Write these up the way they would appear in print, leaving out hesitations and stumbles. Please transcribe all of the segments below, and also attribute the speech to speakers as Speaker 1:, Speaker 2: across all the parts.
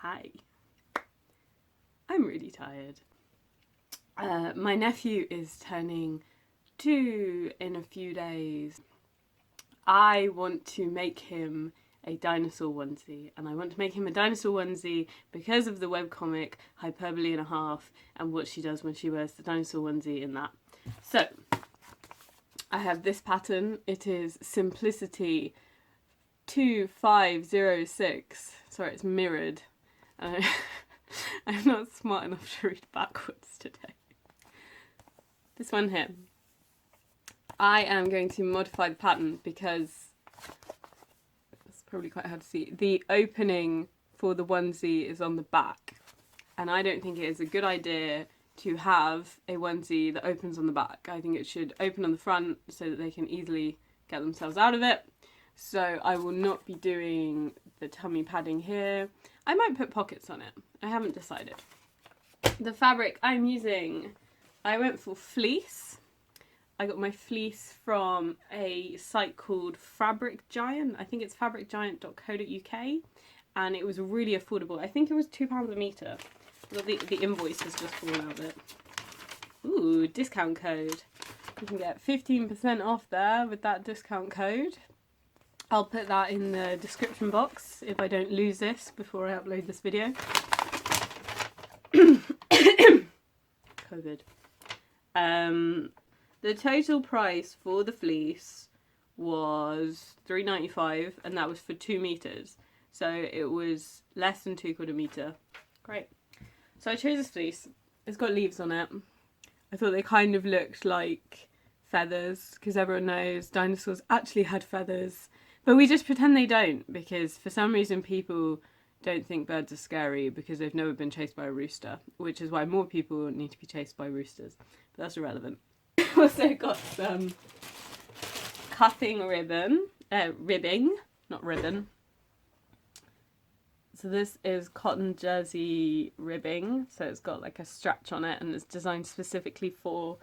Speaker 1: Hi. I'm really tired. My nephew is turning 2 in a few days. I want to make him a dinosaur onesie, and I want to make him a dinosaur onesie because of the webcomic Hyperbole and a Half and what she does when she wears the dinosaur onesie in that. So, I have this pattern. It is Simplicity 2506. Sorry, it's mirrored. I'm not smart enough to read backwards today. This one here. I am going to modify the pattern because it's probably quite hard to see. The opening for the onesie is on the back, and I don't think it is a good idea to have a onesie that opens on the back. I think it should open on the front so that they can easily get themselves out of it. So I will not be doing the tummy padding here. I might put pockets on it. I haven't decided. The fabric I'm using, I went for fleece. I got my fleece from a site called Fabric Giant. I think it's fabricgiant.co.uk, and it was really affordable. I think it was £2 a metre. The invoice has just fallen out of it. Ooh, discount code. You can get 15% off there with that discount code. I'll put that in the description box if I don't lose this before I upload this video. COVID. The total price for the fleece was £3.95, and that was for 2 meters. So it was less than 2/4 meter. Great. So I chose this fleece. It's got leaves on it. I thought they kind of looked like feathers, because everyone knows dinosaurs actually had feathers. But we just pretend they don't, because for some reason people don't think birds are scary because they've never been chased by a rooster, which is why more people need to be chased by roosters. But that's irrelevant. Also got some cutting ribbing, not ribbon. So this is cotton jersey ribbing, so it's got like a stretch on it, and it's designed specifically for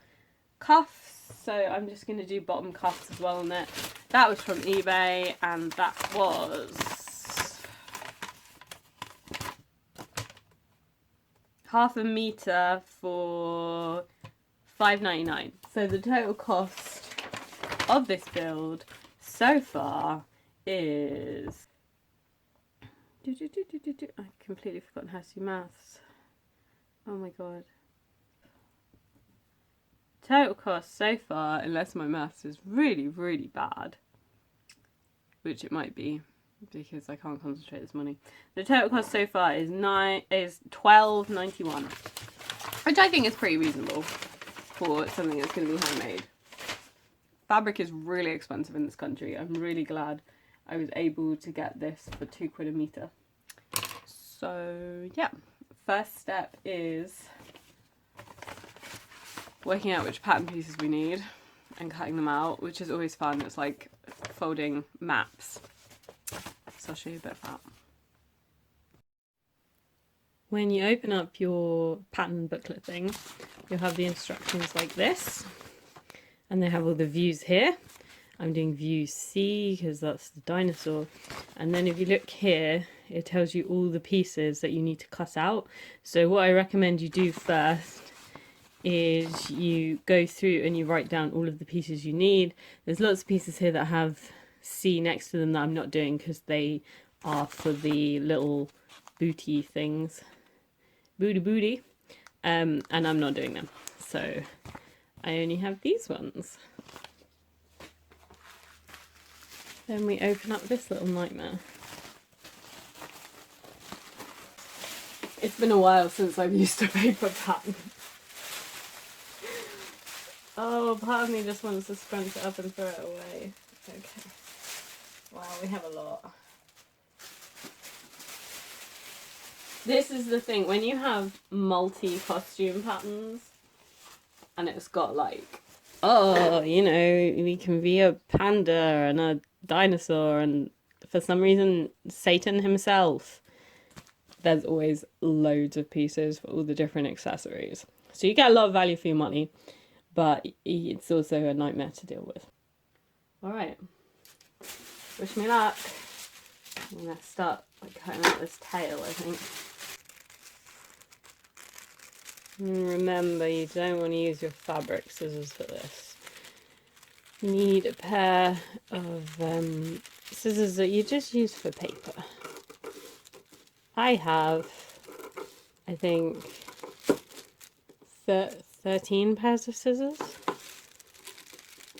Speaker 1: cuffs. So I'm just going to do bottom cuffs as well on it. That was from eBay, and that was ½ meter for £5.99. So the total cost of this build so far is... I've completely forgotten how to do maths. Oh my god. Total cost so far, unless my maths is really, really bad, which it might be because I can't concentrate this morning. The total cost so far is £12.91, which I think is pretty reasonable for something that's going to be handmade. Fabric is really expensive in this country. I'm really glad I was able to get this for £2 a meter. So yeah, first step is working out which pattern pieces we need and cutting them out, which is always fun. It's like folding maps. So I'll show you a bit of that. When you open up your pattern booklet thing, you'll have the instructions like this, and they have all the views here. I'm doing view C because that's the dinosaur. And then if you look here, it tells you all the pieces that you need to cut out. So what I recommend you do first is you go through and you write down all of the pieces you need. There's lots of pieces here that have C next to them that I'm not doing because they are for the little booty things. Booty. And I'm not doing them. So I only have these ones. Then we open up this little nightmare. It's been a while since I've used a paper pattern. Oh, part of me just wants to scrunch it up and throw it away. Okay. Wow, we have a lot. This is the thing, when you have multi-costume patterns, and it's got like, oh, you know, we can be a panda and a dinosaur, and for some reason Satan himself, there's always loads of pieces for all the different accessories. So you get a lot of value for your money, but it's also a nightmare to deal with. Alright, wish me luck. I'm going to start like cutting out this tail, I think. Remember, you don't want to use your fabric scissors for this. You need a pair of scissors that you just use for paper. I have, I think, 13 pairs of scissors.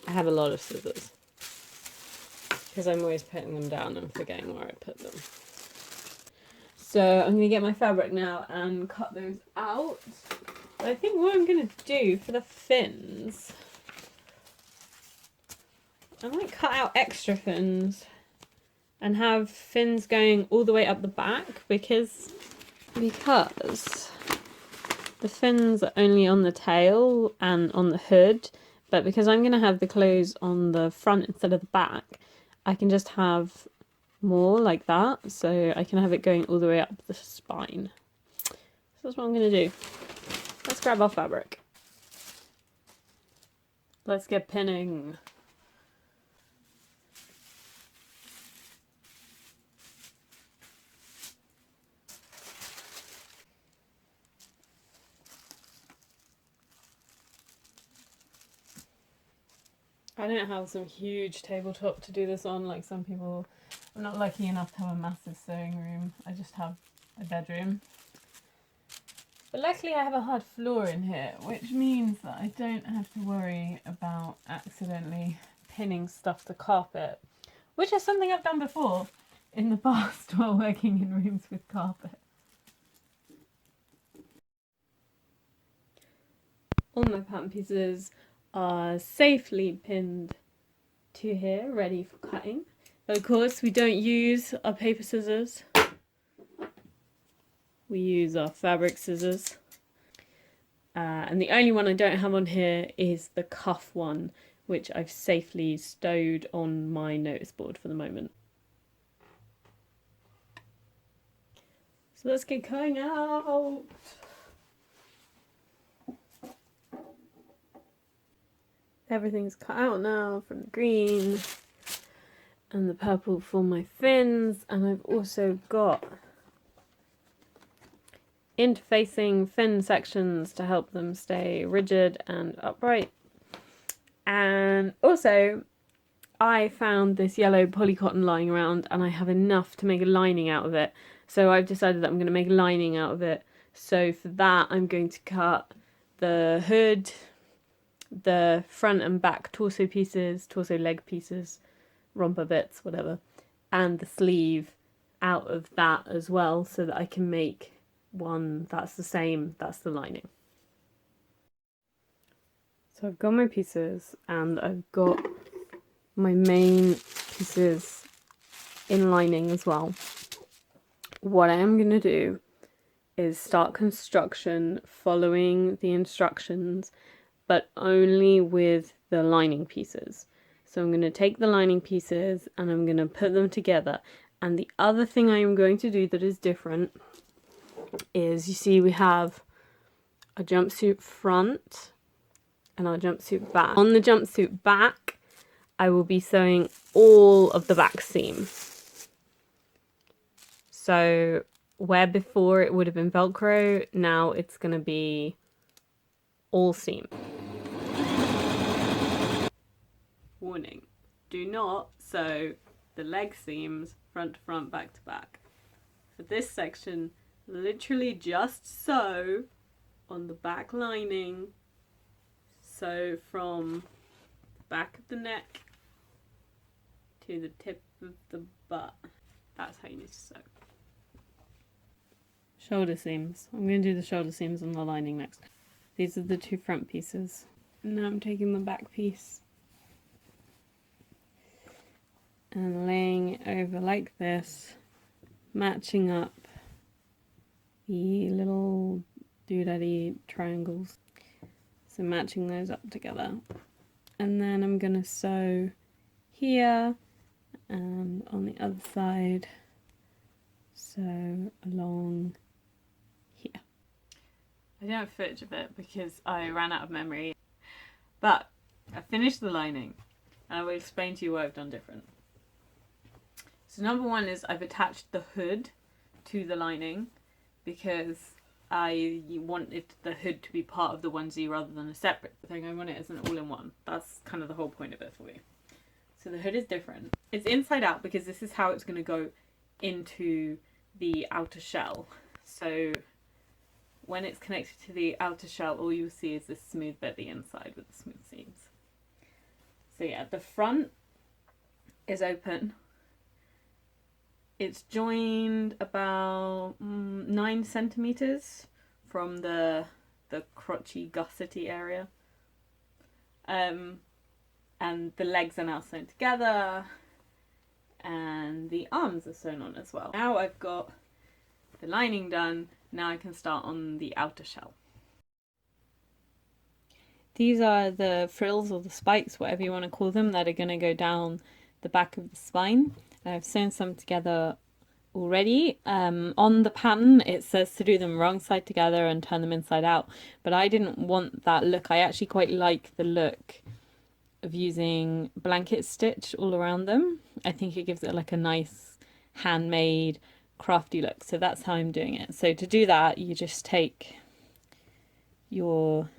Speaker 1: I have a lot of scissors because I'm always putting them down and forgetting where I put them. So I'm going to get my fabric now and cut those out. But I think what I'm going to do for the fins, I might cut out extra fins and have fins going all the way up the back because the fins are only on the tail and on the hood, but because I'm going to have the clothes on the front instead of the back, I can just have more like that, so I can have it going all the way up the spine. So that's what I'm going to do. Let's grab our fabric. Let's get pinning. I don't have some huge tabletop to do this on like some people. I'm not lucky enough to have a massive sewing room. I just have a bedroom. But luckily I have a hard floor in here, which means that I don't have to worry about accidentally pinning stuff to carpet, which is something I've done before in the past while working in rooms with carpet. All my pattern pieces are safely pinned to here, ready for cutting. But of course we don't use our paper scissors. We use our fabric scissors. And the only one I don't have on here is the cuff one, which I've safely stowed on my notice board for the moment. So let's get cutting out. Everything's cut out now from the green and the purple for my fins, and I've also got interfacing fin sections to help them stay rigid and upright. And also I found this yellow polycotton lying around and I have enough to make a lining out of it, so I've decided that I'm going to make a lining out of it. So for that I'm going to cut the hood, the front and back torso pieces, torso leg pieces, romper bits, whatever, and the sleeve out of that as well, so that I can make one that's the same, that's the lining. So I've got my pieces and I've got my main pieces in lining as well. What I am going to do is start construction following the instructions, but only with the lining pieces. So I'm going to take the lining pieces and I'm going to put them together. And the other thing I am going to do that is different is, you see we have a jumpsuit front and our jumpsuit back. On the jumpsuit back, I will be sewing all of the back seam. So where before it would have been Velcro, now it's going to be all seam. Warning, do not sew the leg seams front to front, back to back. For this section, literally just sew on the back lining. Sew from the back of the neck to the tip of the butt. That's how you need to sew. Shoulder seams. I'm going to do the shoulder seams on the lining next. These are the two front pieces. Now I'm taking the back piece and laying it over like this, matching up the little doodaddy triangles. So matching those up together. And then I'm going to sew here and on the other side, sew along here. I don't have footage of it because I ran out of memory, but I finished the lining and I will explain to you what I've done different. So number one is I've attached the hood to the lining because I wanted the hood to be part of the onesie rather than a separate thing. I want it as an all-in-one. That's kind of the whole point of it for me. So the hood is different. It's inside out because this is how it's going to go into the outer shell. So when it's connected to the outer shell, all you'll see is this smooth bit at the inside with the smooth seams. So yeah, the front is open. It's joined about 9 centimeters from the crotchy gussety area. And the legs are now sewn together and the arms are sewn on as well. Now I've got the lining done, now I can start on the outer shell. These are the frills or the spikes, whatever you want to call them, that are going to go down the back of the spine. I've sewn some together already. On the pattern it says to do them wrong side together and turn them inside out, but I didn't want that look. I actually quite like the look of using blanket stitch all around them. I think it gives it like a nice handmade crafty look, so that's how I'm doing it. So to do that, you just take your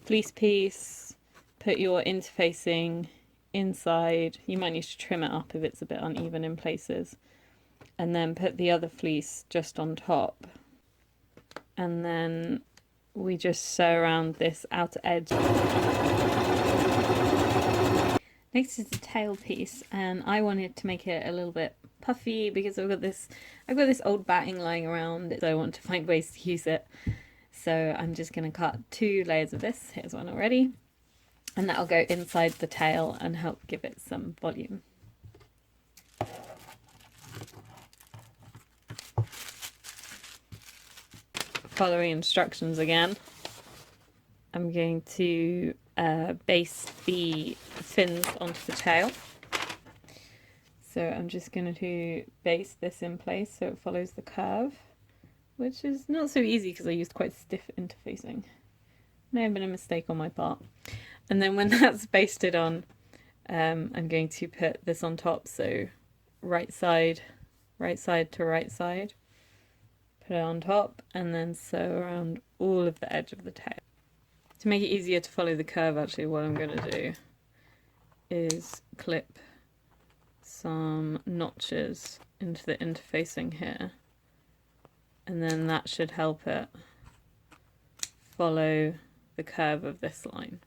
Speaker 1: fleece piece, put your interfacing inside. You might need to trim it up if it's a bit uneven in places, and then put the other fleece just on top, and then we just sew around this outer edge. Next is the tail piece, and I wanted to make it a little bit puffy because I've got this old batting lying around, so I want to find ways to use it. So I'm just going to cut 2 layers of this. Here's one already. And that'll go inside the tail and help give it some volume. Following instructions again, I'm going to baste the fins onto the tail. So I'm just going to baste this in place so it follows the curve, which is not so easy because I used quite stiff interfacing. May have been a mistake on my part. And then when that's basted on, I'm going to put this on top, so right side to right side, put it on top, and then sew around all of the edge of the tail. To make it easier to follow the curve, actually, what I'm going to do is clip some notches into the interfacing here, and then that should help it follow the curve of this line.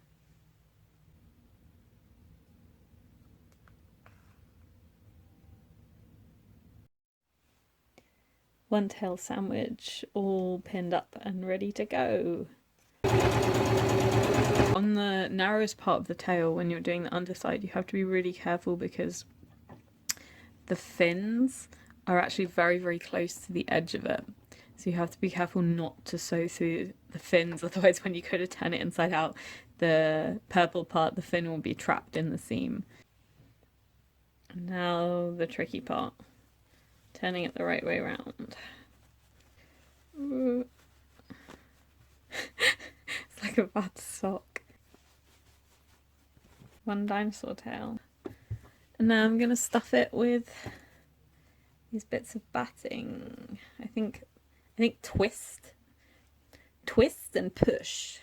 Speaker 1: One tail sandwich, all pinned up and ready to go. On the narrowest part of the tail, when you're doing the underside, you have to be really careful because the fins are actually very, very close to the edge of it. So you have to be careful not to sew through the fins, otherwise when you go to turn it inside out, the purple part, the fin will be trapped in the seam. And now the tricky part. Turning it the right way around. It's like a bad sock. One dinosaur tail. And now I'm going to stuff it with these bits of batting. I think twist and push.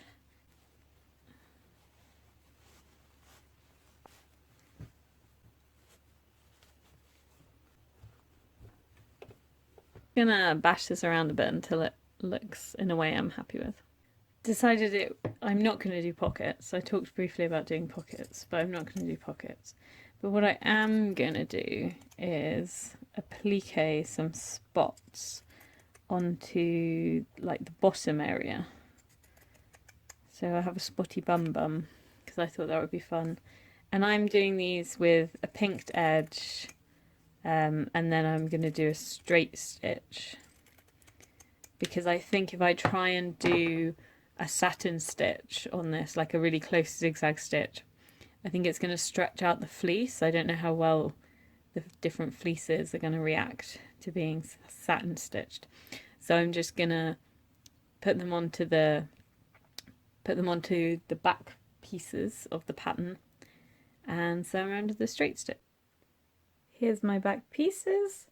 Speaker 1: I'm gonna bash this around a bit until it looks in a way I'm happy with. Decided I'm not going to do pockets. I talked briefly about doing pockets, but I'm not going to do pockets. But what I am going to do is applique some spots onto like the bottom area. So I have a spotty bum because I thought that would be fun. And I'm doing these with a pinked edge, and then I'm going to do a straight stitch, because I think if I try and do a satin stitch on this, like a really close zigzag stitch, I think it's going to stretch out the fleece. I don't know how well the different fleeces are going to react to being satin stitched. So I'm just going to put them onto the back pieces of the pattern and sew around the straight stitch. Here's my back pieces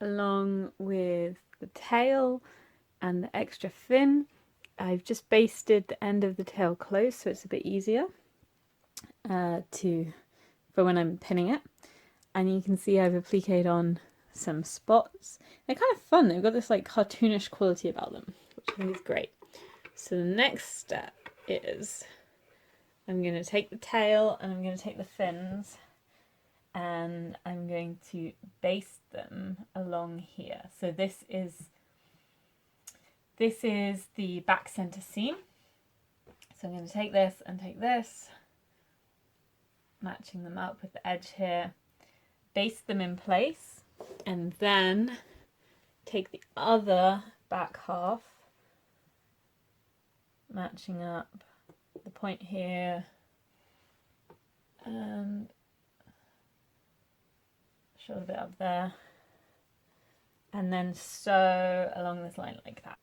Speaker 1: along with the tail. and the extra fin. I've just basted the end of the tail close so it's a bit easier for when I'm pinning it. And you can see I've appliqued on some spots. They're kind of fun. They've got this like cartoonish quality about them, which I think is great. So the next step is I'm going to take the tail and I'm going to take the fins and I'm going to baste them along here. So this is the back center seam. So I'm going to take this and take this, matching them up with the edge here, baste them in place, and then take the other back half, matching up the point here and a bit up there, and then sew along this line like that.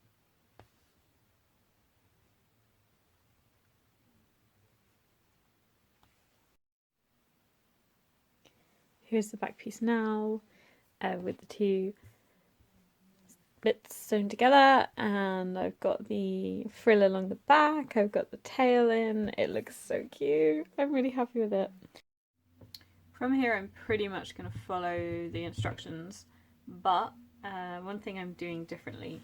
Speaker 1: Here's the back piece now with the two bits sewn together, and I've got the frill along the back, I've got the tail in. It looks so cute. I'm really happy with it. From here I'm pretty much going to follow the instructions, but one thing I'm doing differently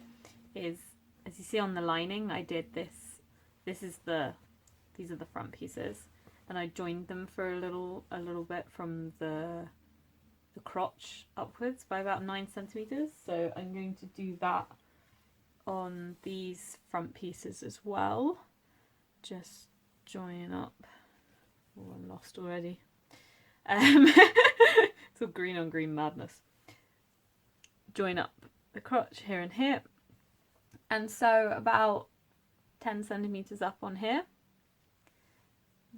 Speaker 1: is, as you see on the lining, I did this. These are the front pieces, and I joined them for a little bit from the crotch upwards by about 9 centimeters. So I'm going to do that on these front pieces as well. Just join up. Oh, I'm lost already. It's all green on green madness. Join up the crotch here and here, and so about 10 centimeters up on here.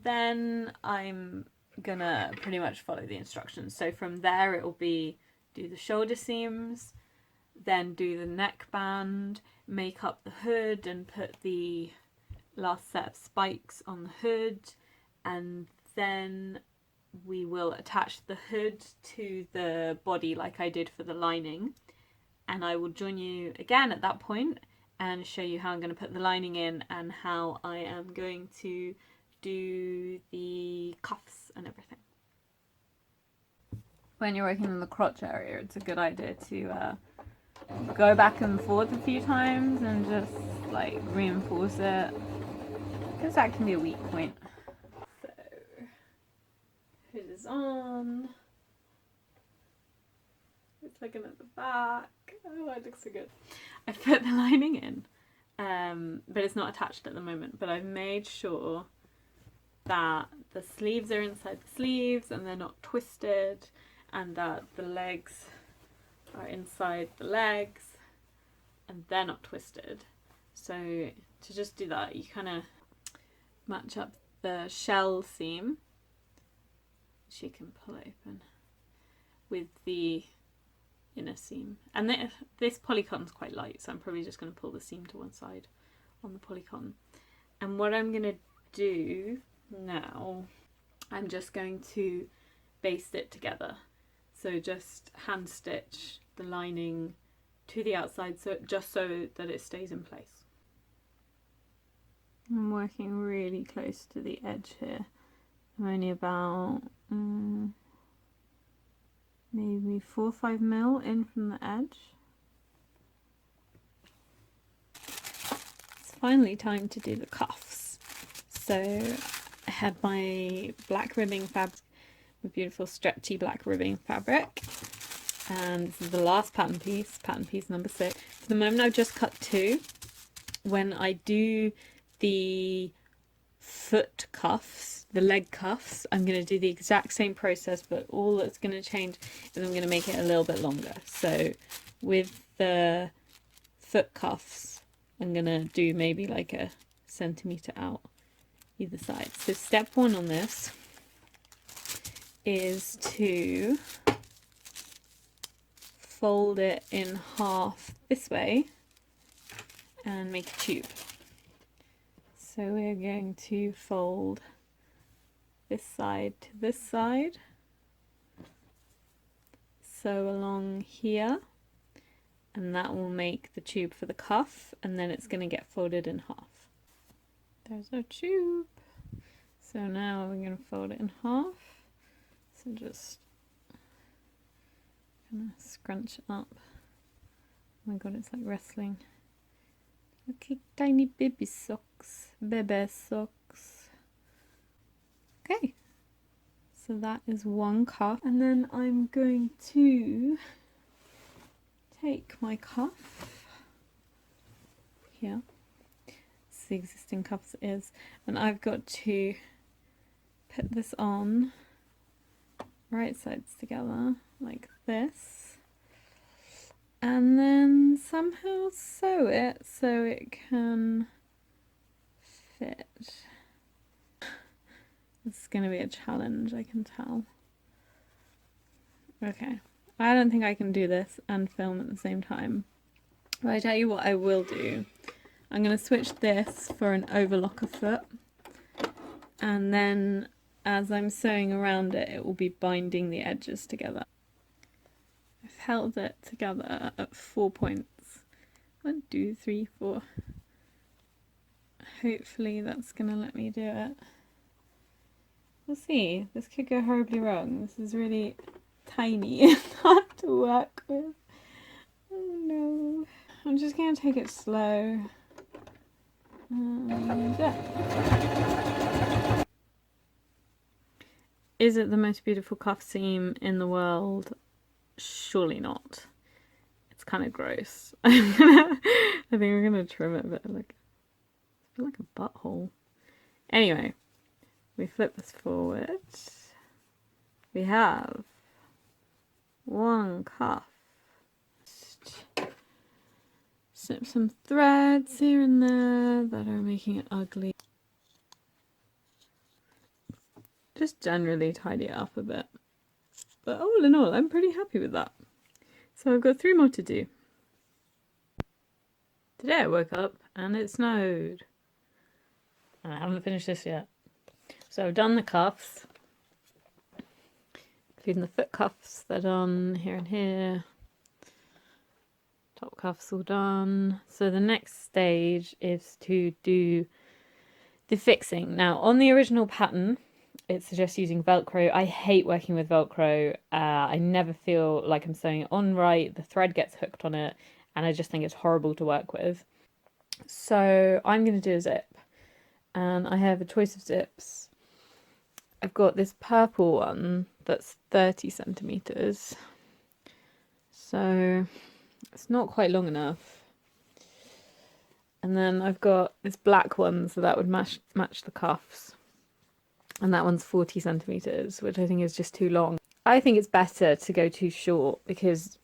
Speaker 1: Then I'm gonna pretty much follow the instructions. So from there it will be do the shoulder seams, then do the neckband, make up the hood and put the last set of spikes on the hood, and then we will attach the hood to the body like I did for the lining, and I will join you again at that point and show you how I'm going to put the lining in and how I am going to do the cuffs and everything. When you're working in the crotch area, it's a good idea to go back and forth a few times and just like reinforce it, because that can be a weak point. So hood is on. It's looking at the back. Oh, it looks so good. I've put the lining in, but it's not attached at the moment, but I've made sure that the sleeves are inside the sleeves and they're not twisted, and that the legs are inside the legs and they're not twisted. So to just do that, you kind of match up the shell seam, which you can pull open, with the inner seam. And this polycotton's quite light, so I'm probably just going to pull the seam to one side on the polycotton. And what I'm going to do now, I'm just going to baste it together. So just hand stitch the lining to the outside, so that it stays in place. I'm working really close to the edge here. I'm only about maybe 4 or 5 mil in from the edge. It's finally time to do the cuffs. So I had my black ribbing fabric, my beautiful stretchy black ribbing fabric, and this is the last pattern piece number 6. For the moment I've just cut 2. When I do the foot cuffs, the leg cuffs, I'm going to do the exact same process, but all that's going to change is I'm going to make it a little bit longer. So with the foot cuffs, I'm going to do maybe like a centimetre out either side. So step 1 on this is to fold it in half this way and make a tube. So we're going to fold this side to this side, sew along here, and that will make the tube for the cuff, and then it's going to get folded in half. There's our tube. So now we're going to fold it in half. So just gonna scrunch it up. Oh my god, it's like wrestling. Look like tiny baby socks. Baby socks. Okay. So that is one cuff. And then I'm going to take my cuff here. It's the existing cuff as it is. And I've got to put this on right sides together like this. And then somehow sew it so it can fit. This is going to be a challenge, I can tell. Okay, I don't think I can do this and film at the same time. But I tell you what I will do. I'm going to switch this for an overlocker foot. And then as I'm sewing around it, it will be binding the edges together. I've held it together at 4 points. 1, 2, 3, 4. Hopefully that's going to let me do it. We'll see. This could go horribly wrong. This is really tiny and hard to work with. Oh no. I'm just going to take it slow. And yeah. Is it the most beautiful cuff seam in the world? Surely not. It's kind of gross. I think we're going to trim it a bit. Like, it's like a butthole. Anyway. We flip this forward. We have one cuff. Snip some threads here and there that are making it ugly. Just generally tidy it up a bit. But all in all, I'm pretty happy with that. So I've got 3 more to do. Today I woke up and it snowed. And I haven't finished this yet. So I've done the cuffs, including the foot cuffs. They're done here and here. Top cuffs all done. So the next stage is to do the fixing. Now on the original pattern, it suggests using Velcro. I hate working with Velcro. I never feel like I'm sewing it on right. The thread gets hooked on it, and I just think it's horrible to work with. So I'm going to do a zip, and I have a choice of zips. I've got this purple one that's 30 centimeters, so it's not quite long enough. And then I've got this black one, so that would match the cuffs, and that one's 40 centimeters, which I think is just too long. I think it's better to go too short, because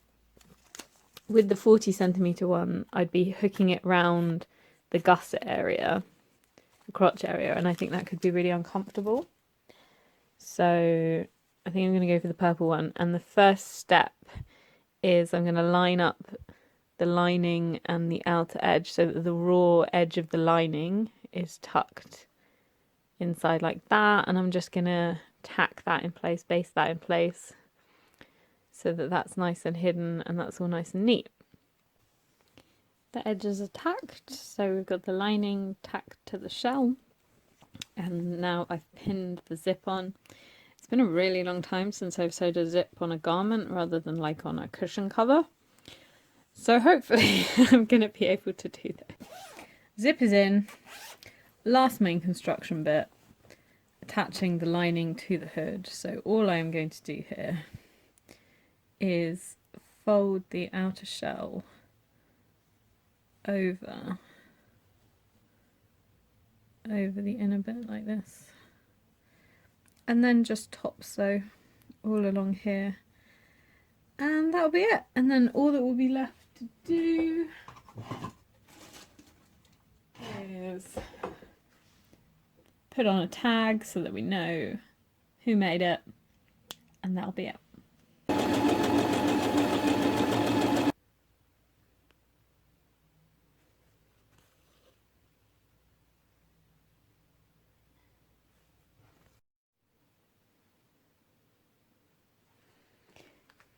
Speaker 1: with the 40 centimeter one, I'd be hooking it round the gusset area, the crotch area, and I think that could be really uncomfortable. So I think I'm going to go for the purple one. And the first step is I'm going to line up the lining and the outer edge so that the raw edge of the lining is tucked inside like that. And I'm just going to tack that in place, base that in place, so that that's nice and hidden and that's all nice and neat. The edges are tacked, so we've got the lining tacked to the shell. And now I've pinned the zip on. It's been a really long time since I've sewed a zip on a garment rather than like on a cushion cover. So hopefully I'm going to be able to do this. Zip is in. Last main construction bit, attaching the lining to the hood. So all I'm going to do here is fold the outer shell over the inner bit like this, and then just top sew all along here, and that'll be it. And then all that will be left to do is put on a tag so that we know who made it, and that'll be it.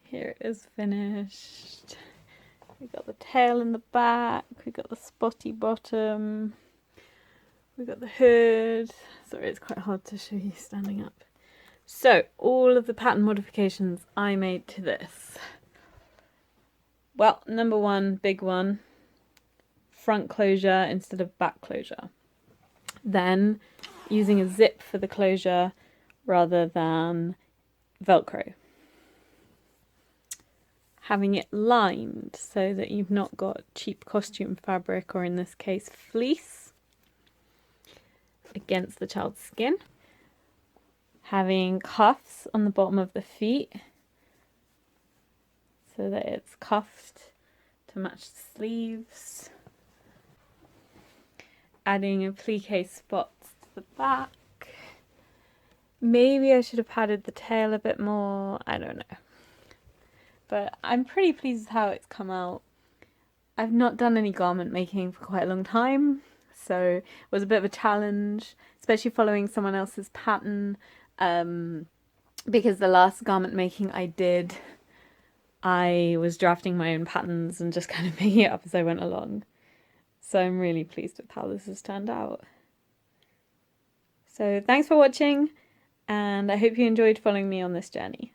Speaker 1: Here it is finished. We've got the tail in the back, we've got the spotty bottom, we've got the hood. Sorry, it's quite hard to show you standing up. So, all of the pattern modifications I made to this. Well, number one, big one, front closure instead of back closure. Then, using a zip for the closure rather than Velcro. Having it lined so that you've not got cheap costume fabric, or in this case fleece, against the child's skin. Having cuffs on the bottom of the feet so that it's cuffed to match the sleeves. Adding applique spots to the back. Maybe I should have padded the tail a bit more, I don't know. But I'm pretty pleased with how it's come out. I've not done any garment making for quite a long time, so it was a bit of a challenge, especially following someone else's pattern, because the last garment making I did, I was drafting my own patterns and just kind of making it up as I went along. So I'm really pleased with how this has turned out. So thanks for watching, and I hope you enjoyed following me on this journey.